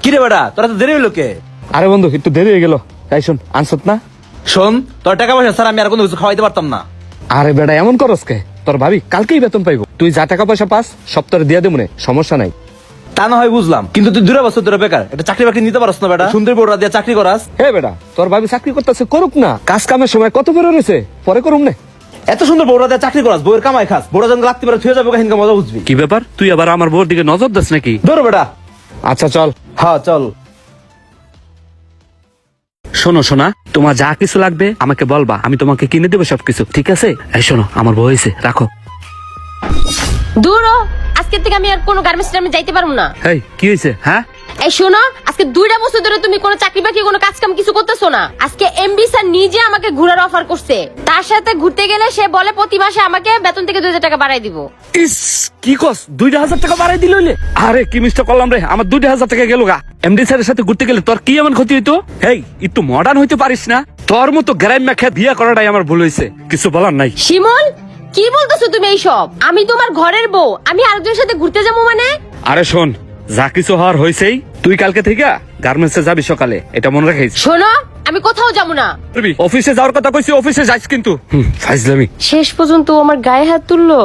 কিরে বেটা তোরা তো দেরি হইলো কে? আরে বন্ধু একটু দেরি হয়ে গেল। তাই শোন, আনসত না? শোন, তোর টাকা পয়সা স্যার আমি আর কোনো কিছু খাওয়াইতে পারতাম না। আরে বেটা এমন করস কে? তোর ভাবি কালকেই বেতন পাইবো, তুই যা টাকা পয়সা পাস সপ্তাহে দিয়ে দেবো, সমস্যা নাই। তা না হয় বুঝলাম, কিন্তু তুই 2 বছর ধরে বেকার, একটা চাকরি বাকরি নিতে পারস না বেটা? সুন্দর বড়রা দিয়ে চাকরি করাস। হে বেটা, তোর ভাবি চাকরি করতেছে, করুক না, কাজ কামের সময় কত বেরো রয়েছে, পরে করুম না। এত সুন্দর বড়রা দিয়ে চাকরি করাস, বউয়ের কামাই খাস, বড় যখন রাত্রি বেলা থুয়ে যাবে কাহিনী মজা বুঝবি। কি ব্যাপার, তুই আবার আমার বউর দিকে নজর দিস নাকি? ধরো বেটা। আচ্ছা চল। হ্যাঁ চল। শোনো সোনা, তোমার যা কিছু লাগবে আমাকে বলবা, আমি তোমাকে কিনে দেবো সবকিছু, ঠিক আছে? এই শোনো, আমার বউ হয়েছে, রাখো। দূর হ। আজকে থেকে আমি আর কোনো গার্মেন্টস আমি যাইতে পারবো না। এই কি হয়েছে? হ্যাঁ এই শোনো, আজকে 2টা বছর ধরে তুমি কোনো চাকরি বাকরি কোনো কাজ কাম কিছু করতেছো না। আজকে এমবি স্যার নিজে আমাকে ঘোরার অফার করছে, তার সাথে ঘুরতে গেলে সে বলে প্রতি মাসে আমাকে বেতন থেকে 2000 টাকা বাড়াই দিব। ইস, কি কস, 2000 টাকা বাড়াই দিল? আরে কি মিস্টার করলাম রে, আমার 2000 টাকা গেল গা। এমডি স্যারের সাথে ঘুরতে গেলে তোর কি এমন ক্ষতি হইতো? হেই, একটু মডার্ন হইতে পারিস না? তোর মতো গ্রাম মেখে বিয়ে করাটাই আমার ভুল হয়েছে, কিছু বলার নাই। শিমুল, কি বলতেছো তুমি এইসব? আমি তোমার ঘরের বউ, আমি আরেকজনের সাথে ঘুরতে যাবো মানে? আরে শোন, যা কিছু হওয়ার হয়েছেই, তুই কালকে থেকে গার্মেন্টসে যাবি সকালে, এটা মনে রাখিস। শোনো, আমি কোথাও যাবো না। অফিসে যাওয়ার কথা কইছি, অফিসে যাইস কিন্তু। ফাইজলামি। শেষ পর্যন্ত ও আমার গায়ে হাত তুললো।